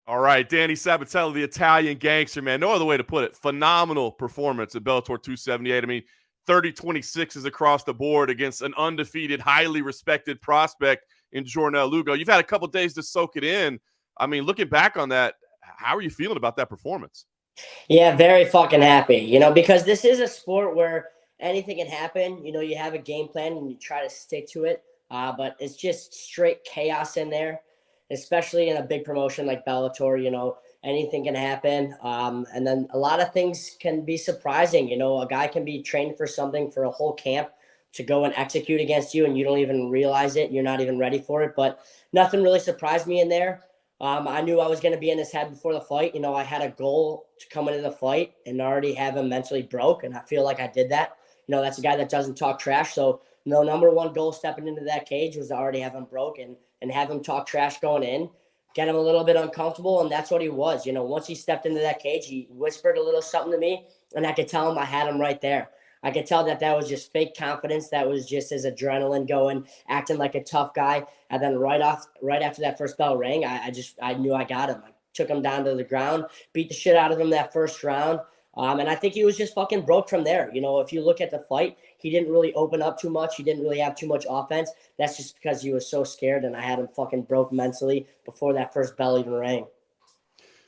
All right, Danny Sabatello, the Italian gangster, man. No other way to put it. Phenomenal performance at Bellator 278. I mean, 30-26 is across the board against an undefeated, highly respected prospect in Jornel Lugo. You've had a couple days to soak it in. I mean, looking back on that, how are you feeling about that performance? Yeah, very fucking happy, because this is a sport where anything can happen. You have a game plan and you try to stick to it. But it's just straight chaos in there, especially in a big promotion like Bellator. Anything can happen. And then a lot of things can be surprising. A guy can be trained for something for a whole camp to go and execute against you, and you don't even realize it. You're not even ready for it. But nothing really surprised me in there. I knew I was going to be in his head before the fight. I had a goal to come into the fight and already have him mentally broke, and I feel like I did that. That's a guy that doesn't talk trash. So, number one goal stepping into that cage was to already have him broke and have him talk trash going in, get him a little bit uncomfortable, and that's what he was. Once he stepped into that cage, he whispered a little something to me, and I could tell him I had him right there. I could tell that was just fake confidence. That was just his adrenaline going, acting like a tough guy. And then right after that first bell rang, I knew I got him. I took him down to the ground, beat the shit out of him that first round. And I think he was just fucking broke from there. If you look at the fight, he didn't really open up too much. He didn't really have too much offense. That's just because he was so scared, and I had him fucking broke mentally before that first bell even rang.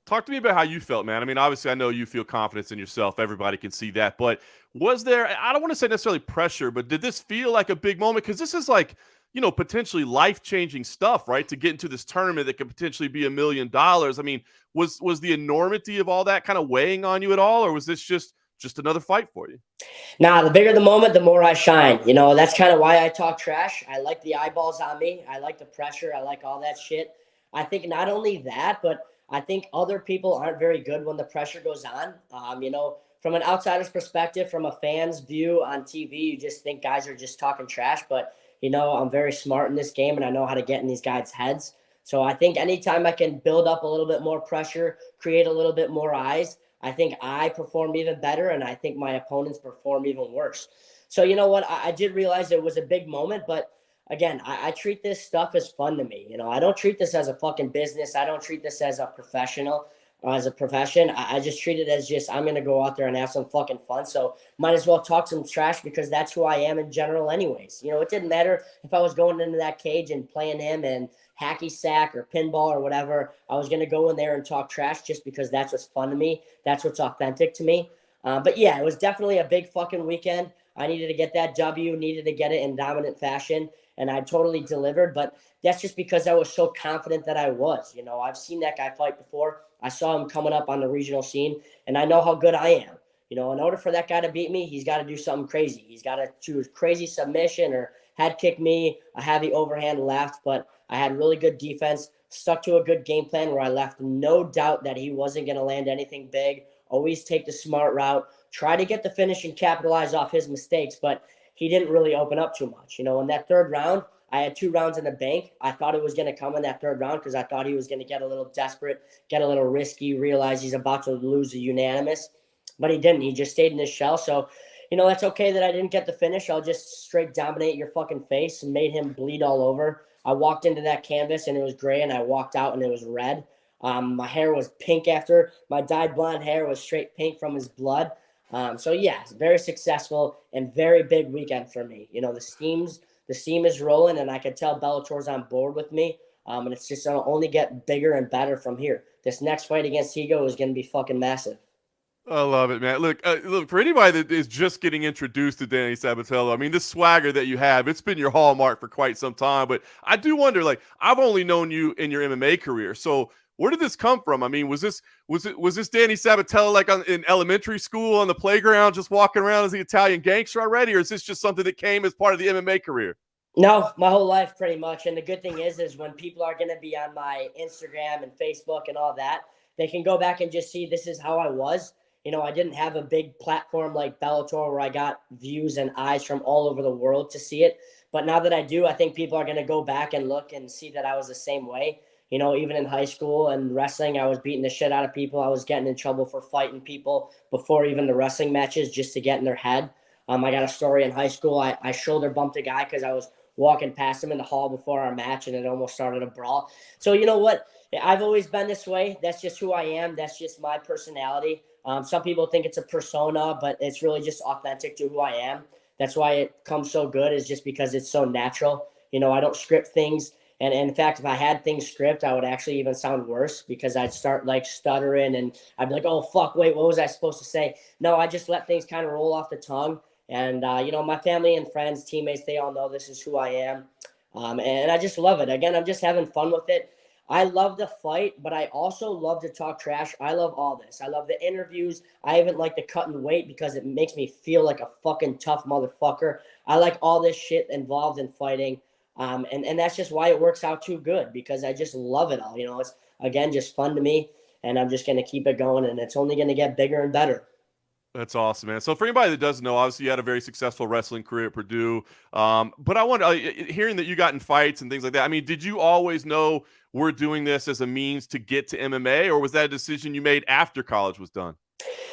Talk to me about how you felt, man. I mean, obviously, I know you feel confidence in yourself. Everybody can see that. But was there, I don't want to say necessarily pressure, but did this feel like a big moment? Because this is like, potentially life changing stuff, right? To get into this tournament that could potentially be $1 million. I mean, was the enormity of all that kind of weighing on you at all? Or was this just another fight for you? Nah, the bigger the moment, the more I shine. That's kind of why I talk trash. I like the eyeballs on me. I like the pressure. I like all that shit. I think not only that, but I think other people aren't very good when the pressure goes on. From an outsider's perspective, from a fan's view on TV, you just think guys are just talking trash. But, I'm very smart in this game and I know how to get in these guys' heads. So I think anytime I can build up a little bit more pressure, create a little bit more eyes, I think I perform even better, and I think my opponents perform even worse. So you know what? I did realize it was a big moment, but again, I treat this stuff as fun to me. I don't treat this as a fucking business. I don't treat this as a professional, as a profession. I just treat it as just I'm gonna go out there and have some fucking fun. So might as well talk some trash because that's who I am in general, anyways. It didn't matter if I was going into that cage and playing him and hacky sack or pinball or whatever. I was going to go in there and talk trash just because that's what's fun to me. That's what's authentic to me. But yeah, it was definitely a big fucking weekend. I needed to get that W, needed to get it in dominant fashion, and I totally delivered. But that's just because I was so confident that I was. I've seen that guy fight before. I saw him coming up on the regional scene, and I know how good I am. In order for that guy to beat me, he's got to do something crazy. He's got to do a crazy submission or head kick me, a heavy overhand left. But I had really good defense, stuck to a good game plan where I left no doubt that he wasn't going to land anything big. Always take the smart route, try to get the finish and capitalize off his mistakes, but he didn't really open up too much. In that third round, I had 2 rounds in the bank. I thought it was going to come in that third round because I thought he was going to get a little desperate, get a little risky, realize he's about to lose a unanimous, but he didn't. He just stayed in his shell. So, that's okay that I didn't get the finish. I'll just straight dominate your fucking face and made him bleed all over. I walked into that canvas and it was gray, and I walked out and it was red. My hair was pink after. My dyed blonde hair was straight pink from his blood. So yeah, it's very successful and very big weekend for me. The steam is rolling, and I can tell Bellator's on board with me. And it's just gonna only get bigger and better from here. This next fight against Higo is gonna be fucking massive. I love it, man. Look, for anybody that is just getting introduced to Danny Sabatello, I mean, this swagger that you have, it's been your hallmark for quite some time. But I do wonder, like, I've only known you in your MMA career. So where did this come from? I mean, was this Danny Sabatello like in elementary school on the playground, just walking around as the Italian gangster already? Or is this just something that came as part of the MMA career? No, my whole life pretty much. And the good thing is when people are going to be on my Instagram and Facebook and all that, they can go back and just see this is how I was. I didn't have a big platform like Bellator where I got views and eyes from all over the world to see it. But now that I do, I think people are going to go back and look and see that I was the same way. Even in high school and wrestling, I was beating the shit out of people. I was getting in trouble for fighting people before even the wrestling matches just to get in their head. I got a story in high school. I shoulder bumped a guy because I was walking past him in the hall before our match, and it almost started a brawl. So you know what? I've always been this way. That's just who I am. That's just my personality. Some people think it's a persona, but it's really just authentic to who I am. That's why it comes so good, is just because it's so natural. I don't script things. And in fact, if I had things script, I would actually even sound worse, because I'd start like stuttering and I'd be like, oh, fuck, wait, what was I supposed to say? No, I just let things kind of roll off the tongue. And, my family and friends, teammates, they all know this is who I am. And I just love it. Again, I'm just having fun with it. I love to fight, but I also love to talk trash. I love all this. I love the interviews. I even like the cutting weight because it makes me feel like a fucking tough motherfucker. I like all this shit involved in fighting. And that's just why it works out too good, because I just love it all. It's, again, just fun to me, and I'm just going to keep it going, and it's only going to get bigger and better. That's awesome, man. So for anybody that doesn't know, obviously you had a very successful wrestling career at Purdue. But I wonder, hearing that you got in fights and things like that. I mean, did you always know we're doing this as a means to get to MMA, or was that a decision you made after college was done?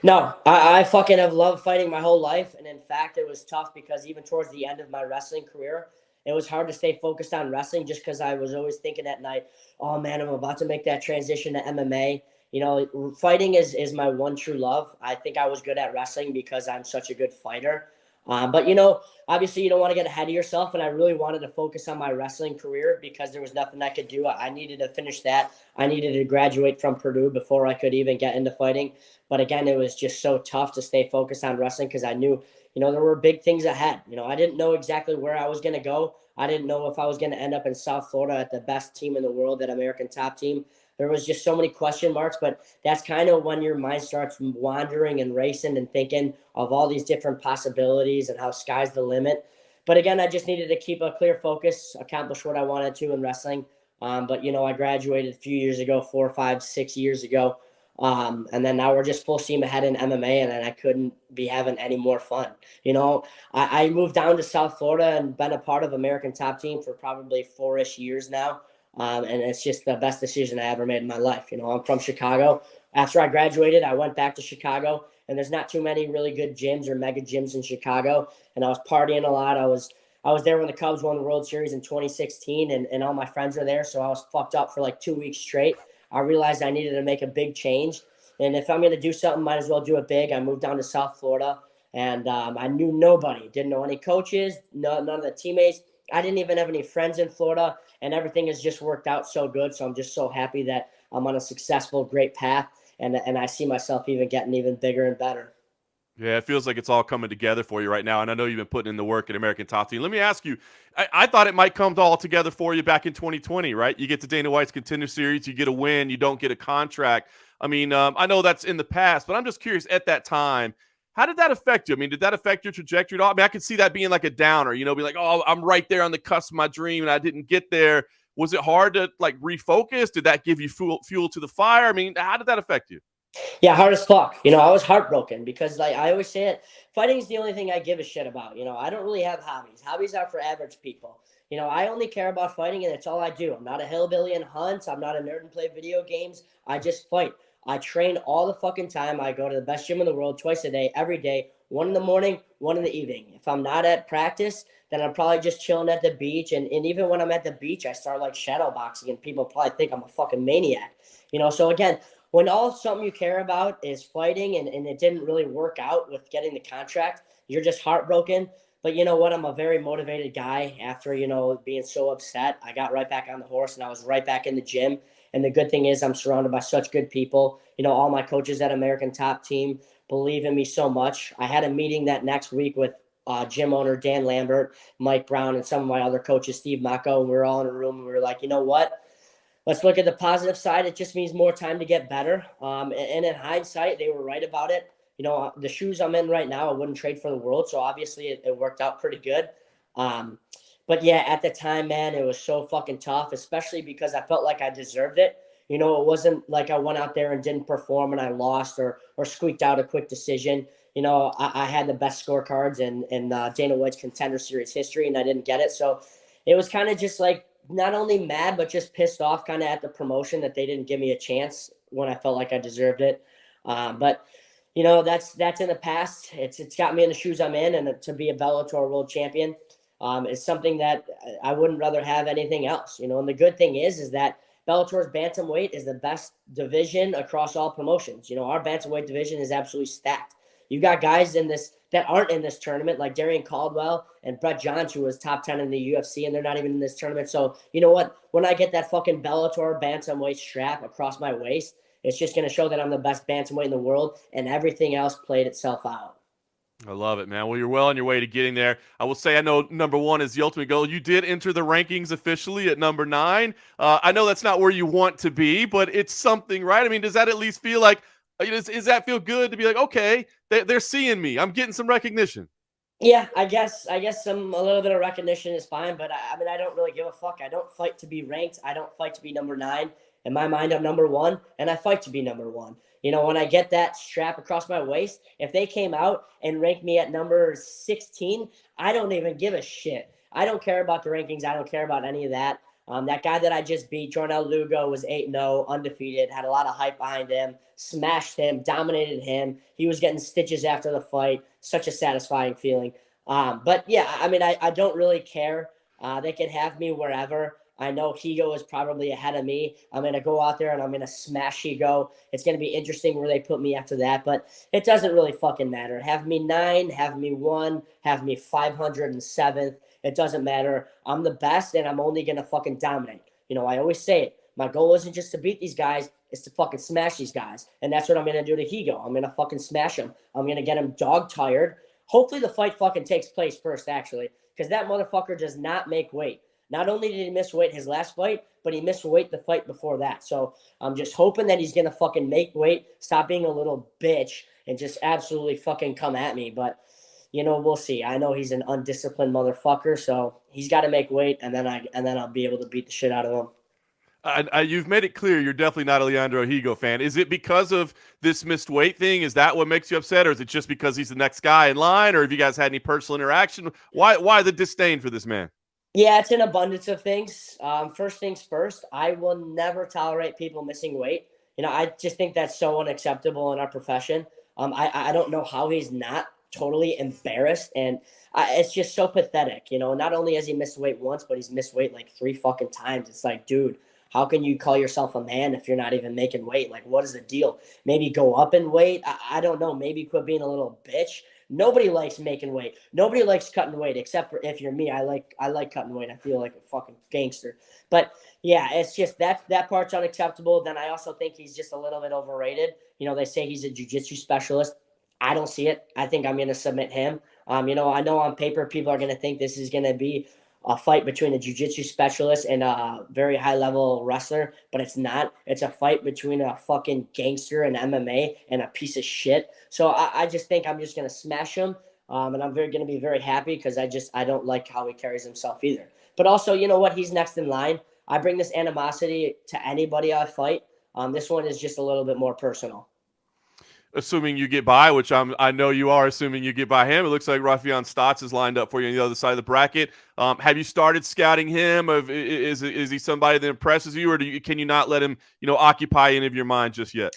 No, I fucking have loved fighting my whole life. And in fact, it was tough because even towards the end of my wrestling career, it was hard to stay focused on wrestling, just because I was always thinking at night, oh man, I'm about to make that transition to MMA. Fighting is my one true love. I think I was good at wrestling because I'm such a good fighter. But obviously you don't want to get ahead of yourself. And I really wanted to focus on my wrestling career because there was nothing I could do. I needed to finish that. I needed to graduate from Purdue before I could even get into fighting. But again, it was just so tough to stay focused on wrestling because I knew, there were big things ahead. I didn't know exactly where I was going to go. I didn't know if I was going to end up in South Florida at the best team in the world, that American Top Team. There was just so many question marks, but that's kind of when your mind starts wandering and racing and thinking of all these different possibilities and how sky's the limit. But again, I just needed to keep a clear focus, accomplish what I wanted to in wrestling. But I graduated a few years ago, 4, 5, 6 years ago. And then now we're just full steam ahead in MMA, and I couldn't be having any more fun. I moved down to South Florida and been a part of American Top Team for probably 4-ish years now. And it's just the best decision I ever made in my life. I'm from Chicago. After I graduated, I went back to Chicago, and there's not too many really good gyms or mega gyms in Chicago. And I was partying a lot. I was there when the Cubs won the World Series in 2016, and all my friends were there. So I was fucked up for like 2 weeks straight. I realized I needed to make a big change. And if I'm going to do something, might as well do it big. I moved down to South Florida, and I knew nobody, didn't know any coaches, none of the teammates. I didn't even have any friends in Florida, and everything has just worked out so good. So I'm just so happy that I'm on a successful, great path, and I see myself even getting even bigger and better. Yeah, it feels like it's all coming together for you right now. And I know you've been putting in the work at American Top Team. Let me ask you, I thought it might come all together for you back in 2020, right? You get to Dana White's Contender Series, you get a win, you don't get a contract. I mean, I know that's in the past, but I'm just curious, at that time, how did that affect you? I mean, did that affect your trajectory at all? I mean, I could see that being like a downer, be like, oh, I'm right there on the cusp of my dream and I didn't get there. Was it hard to like refocus? Did that give you fuel to the fire? I mean, how did that affect you? Yeah, hard as fuck. I was heartbroken because, like I always say it, fighting is the only thing I give a shit about. I don't really have hobbies. Hobbies are for average people. I only care about fighting, and it's all I do. I'm not a hillbilly and hunt. I'm not a nerd and play video games. I just fight. I train all the fucking time. I go to the best gym in the world twice a day, every day, one in the morning, one in the evening. If I'm not at practice, then I'm probably just chilling at the beach. And even when I'm at the beach, I start like shadow boxing, and people probably think I'm a fucking maniac. So again, when all something you care about is fighting, and it didn't really work out with getting the contract, you're just heartbroken. But you know what? I'm a very motivated guy. After, being so upset, I got right back on the horse and I was right back in the gym. And the good thing is I'm surrounded by such good people. All my coaches at American Top Team believe in me so much. I had a meeting that next week with gym owner Dan Lambert, Mike Brown, and some of my other coaches, Steve Mako. And we were all in a room and we were like, you know what? Let's look at the positive side. It just means more time to get better. And in hindsight, they were right about it. The shoes I'm in right now, I wouldn't trade for the world. So obviously it worked out pretty good. But yeah, at the time, man, it was so fucking tough, especially because I felt like I deserved it. It wasn't like I went out there and didn't perform and I lost or squeaked out a quick decision. I had the best scorecards in Dana White's Contender Series history, and I didn't get it. So it was kind of just like, not only mad, but just pissed off kind of at the promotion that they didn't give me a chance when I felt like I deserved it. But that's in the past. It's got me in the shoes I'm in, and to be a Bellator world champion is something that I wouldn't rather have anything else. And the good thing is that Bellator's bantamweight is the best division across all promotions. You know, our bantamweight division is absolutely stacked. You got guys in this that aren't in this tournament, like Darian Caldwell and Brett Johns, who was top 10 in the UFC, and they're not even in this tournament. So, you know what? When I get that fucking Bellator bantamweight strap across my waist, it's just going to show that I'm the best bantamweight in the world, and everything else played itself out. I love it, man. Well, you're well on your way to getting there. I will say, I know number one is the ultimate goal. You did enter the rankings officially at number 9. I know that's not where you want to be, but it's something, right? I mean, does that at least feel like, does that feel good to be like, okay, they're seeing me. I'm getting some recognition. Yeah, I guess a little bit of recognition is fine, but I mean, I don't really give a fuck. I don't fight to be ranked. I don't fight to be number 9. In my mind, I'm number 1, and I fight to be number 1. You know, when I get that strap across my waist, if they came out and ranked me at number 16, I don't even give a shit. I don't care about the rankings. I don't care about any of that. That guy that I just beat, Jornel Lugo, was 8-0, undefeated, had a lot of hype behind him, smashed him, dominated him. He was getting stitches after the fight. Such a satisfying feeling. But yeah, I mean, I don't really care. They can have me wherever. I know Higo is probably ahead of me. I'm going to go out there and I'm going to smash Higo. It's going to be interesting where they put me after that, but it doesn't really fucking matter. Have me 9, have me 1, have me 507th. It doesn't matter. I'm the best, and I'm only going to fucking dominate. You know, I always say it. My goal isn't just to beat these guys. It's to fucking smash these guys. And that's what I'm going to do to Higo. I'm going to fucking smash him. I'm going to get him dog tired. Hopefully the fight fucking takes place first, actually, because that motherfucker does not make weight. Not only did he miss weight his last fight, but he missed weight the fight before that. So I'm just hoping that he's going to fucking make weight, stop being a little bitch, and just absolutely fucking come at me. But you know, we'll see. I know he's an undisciplined motherfucker, so he's got to make weight, and then I'll be able to beat the shit out of him. You've made it clear you're definitely not a Leandro Higo fan. Is it because of this missed weight thing? Is that what makes you upset, or is it just because he's the next guy in line, or have you guys had any personal interaction? Why the disdain for this man? Yeah, it's an abundance of things. First things first, I will never tolerate people missing weight. You know, I just think that's so unacceptable in our profession. I don't know how he's not totally embarrassed, and it's just so pathetic. You know, not only has he missed weight once, but he's missed weight like 3 fucking times. It's like, dude, how can you call yourself a man if you're not even making weight? Like, what is the deal? Maybe go up in weight. I don't know. Maybe quit being a little bitch. Nobody likes making weight. Nobody likes cutting weight, except for if you're me. I like cutting weight. I feel like a fucking gangster. But yeah, it's just that part's unacceptable. Then I also think he's just a little bit overrated. You know, they say he's a jiu-jitsu specialist. I don't see it. I think I'm going to submit him. You know, I know on paper people are going to think this is going to be a fight between a jiu-jitsu specialist and a very high-level wrestler, but it's not. It's a fight between a fucking gangster in MMA and a piece of shit. So I just think I'm just going to smash him, and I'm going to be very happy because I don't like how he carries himself either. But also, you know what? He's next in line. I bring this animosity to anybody I fight. This one is just a little bit more personal. Assuming you get by, which I know you are assuming you get by him. It looks like Rafion Stotts is lined up for you on the other side of the bracket. Have you started scouting him? Is he somebody that impresses you, or can you not let him, occupy any of your mind just yet?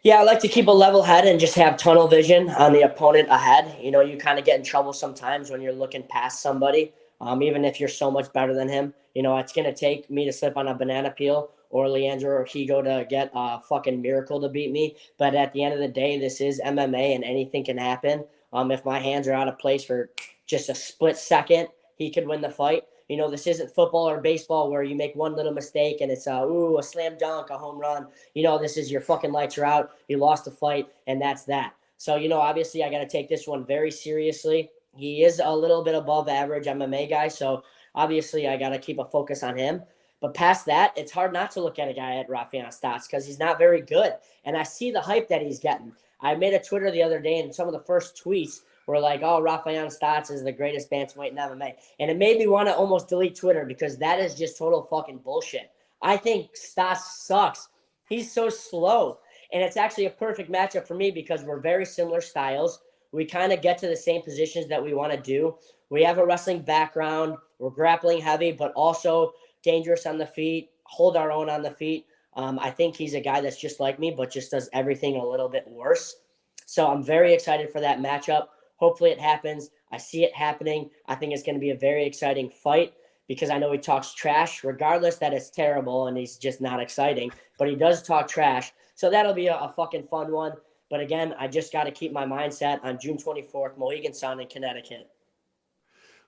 Yeah, I like to keep a level head and just have tunnel vision on the opponent ahead. You know, you kind of get in trouble sometimes when you're looking past somebody, even if you're so much better than him. You know, it's going to take me to slip on a banana peel or Leandro or Higo to get a fucking miracle to beat me. But at the end of the day, this is MMA and anything can happen. If my hands are out of place for just a split second, he could win the fight. You know, this isn't football or baseball where you make one little mistake and it's a slam dunk, a home run. You know, this is your fucking lights are out. You lost the fight, and that's that. So, you know, obviously I got to take this one very seriously. He is a little bit above average MMA guy, so obviously I got to keep a focus on him. But past that, it's hard not to look at a guy at Rafion Stotts because he's not very good. And I see the hype that he's getting. I made a Twitter the other day, and some of the first tweets were like, oh, Rafion Stotts is the greatest bantamweight in MMA. And it made me want to almost delete Twitter because that is just total fucking bullshit. I think Stotts sucks. He's so slow. And it's actually a perfect matchup for me because we're very similar styles. We kind of get to the same positions that we want to do. We have a wrestling background. We're grappling heavy, but also dangerous on the feet, hold our own on the feet. I think he's a guy that's just like me, but just does everything a little bit worse. So I'm very excited for that matchup. Hopefully it happens. I see it happening. I think it's going to be a very exciting fight. because I know he talks trash, regardless that it's terrible and he's just not exciting, but he does talk trash. So that'll be a fucking fun one. But again, I just got to keep my mindset on June 24th, Mohegan Sun in Connecticut.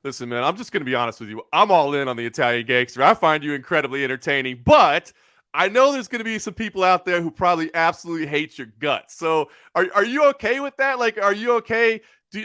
Listen, man, I'm just going to be honest with you. I'm all in on the Italian gangster. I find you incredibly entertaining, but I know there's going to be some people out there who probably absolutely hate your guts. So are you okay with that? Like, are you okay? Do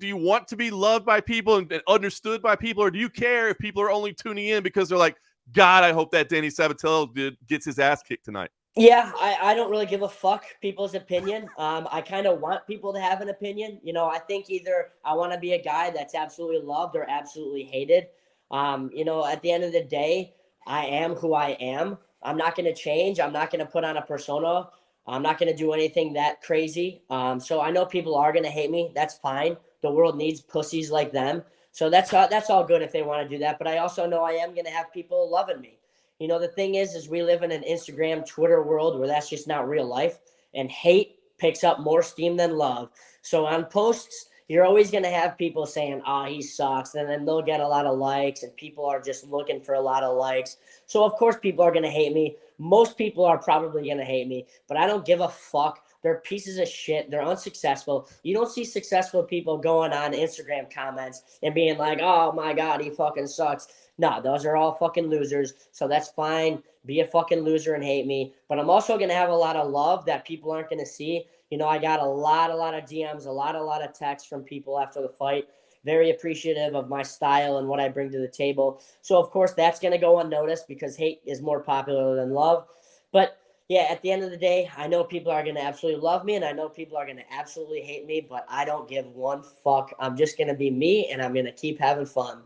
you want to be loved by people and understood by people, or do you care if people are only tuning in because they're like, God, I hope that Danny Sabatello gets his ass kicked tonight? Yeah, I don't really give a fuck people's opinion. I kind of want people to have an opinion. You know, I think either I want to be a guy that's absolutely loved or absolutely hated. You know, at the end of the day, I am who I am. I'm not going to change. I'm not going to put on a persona. I'm not going to do anything that crazy. So I know people are going to hate me. That's fine. The world needs pussies like them. So that's all good if they want to do that. But I also know I am going to have people loving me. You know, the thing is we live in an Instagram, Twitter world where that's just not real life. And hate picks up more steam than love. So on posts, you're always going to have people saying, oh, he sucks. And then they'll get a lot of likes, and people are just looking for a lot of likes. So, of course, people are going to hate me. Most people are probably going to hate me, but I don't give a fuck. They're pieces of shit. They're unsuccessful. You don't see successful people going on Instagram comments and being like, oh, my God, he fucking sucks. No, those are all fucking losers. So that's fine. Be a fucking loser and hate me. But I'm also going to have a lot of love that people aren't going to see. You know, I got a lot of DMs, a lot of texts from people after the fight. Very appreciative of my style and what I bring to the table. So, of course, that's going to go unnoticed because hate is more popular than love. But, yeah, at the end of the day, I know people are going to absolutely love me, and I know people are going to absolutely hate me, but I don't give one fuck. I'm just going to be me, and I'm going to keep having fun.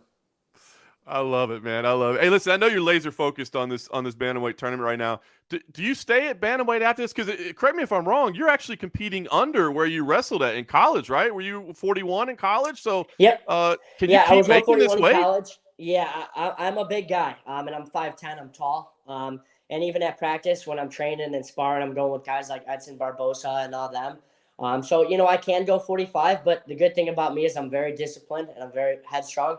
I love it, man. I love it. Hey, listen, I know you're laser focused on this bantamweight tournament right now. Do you stay at bantamweight after this? Because correct me if I'm wrong, you're actually competing under where you wrestled at in college, right? Were you 41 in college? So, Yep. can you Yeah, I keep was making this 141 in weight? college. Yeah, I'm a big guy, and I'm 5'10". I'm tall. And even at practice, when I'm training and sparring, I'm going with guys like Edson Barbosa and all them. So, you know, I can go 45, but the good thing about me is I'm very disciplined and I'm very headstrong.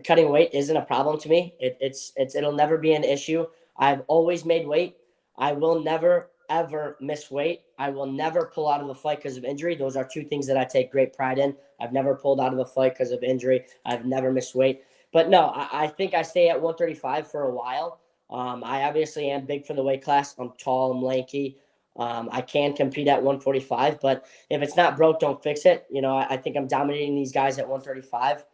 Cutting weight isn't a problem to me. It'll never be an issue. I've always made weight. I will never ever miss weight. I will never pull out of a fight because of injury. Those are two things that I take great pride in. I've never pulled out of a fight because of injury. I've never missed weight. But no, I think I stay at 135 for a while. I obviously am big for the weight class. I'm tall, I'm lanky. I can compete at 145, but if it's not broke, don't fix it. You know, I think I'm dominating these guys at 135.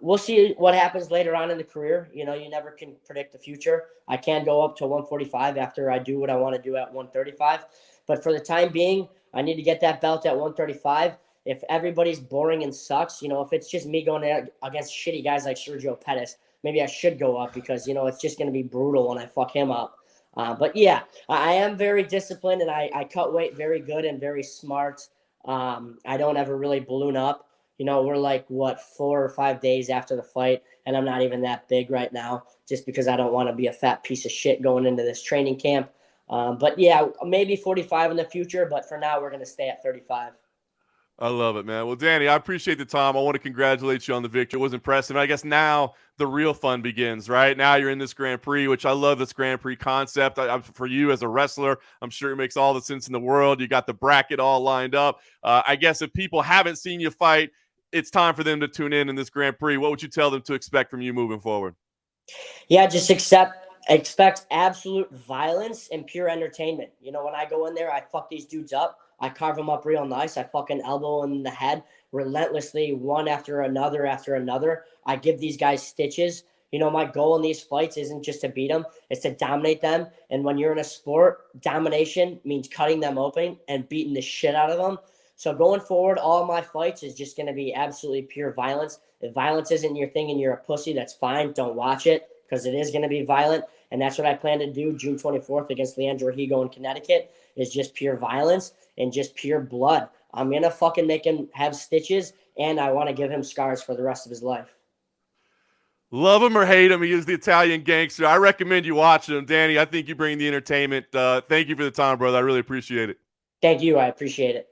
We'll see what happens later on in the career. You know, you never can predict the future. I can go up to 145 after I do what I want to do at 135. But for the time being, I need to get that belt at 135. If everybody's boring and sucks, you know, if it's just me going against shitty guys like Sergio Pettis, maybe I should go up because, you know, it's just going to be brutal when I fuck him up. But yeah, I am very disciplined and I cut weight very good and very smart. I don't ever really balloon up. You know, we're like, what, 4 or 5 days after the fight, and I'm not even that big right now just because I don't want to be a fat piece of shit going into this training camp. But yeah, maybe 45 in the future, but for now, we're going to stay at 35. I love it, man. Well, Danny, I appreciate the time. I want to congratulate you on the victory. It was impressive. I guess now the real fun begins, right? Now you're in this Grand Prix, which I love this Grand Prix concept. For you as a wrestler, I'm sure it makes all the sense in the world. You got the bracket all lined up. I guess if people haven't seen you fight, it's time for them to tune in this Grand Prix. What would you tell them to expect from you moving forward? Yeah, just expect absolute violence and pure entertainment. You know, when I go in there, I fuck these dudes up. I carve them up real nice. I fucking elbow in the head relentlessly, one after another after another. I give these guys stitches. You know, my goal in these fights isn't just to beat them, it's to dominate them. And when you're in a sport, domination means cutting them open and beating the shit out of them. So going forward, all my fights is just going to be absolutely pure violence. If violence isn't your thing and you're a pussy, that's fine. Don't watch it because it is going to be violent. And that's what I plan to do June 24th against Leandro Higo in Connecticut is just pure violence and just pure blood. I'm going to fucking make him have stitches, and I want to give him scars for the rest of his life. Love him or hate him, he is the Italian gangster. I recommend you watching him. Danny, I think you bring the entertainment. Thank you for the time, brother. I really appreciate it. Thank you. I appreciate it.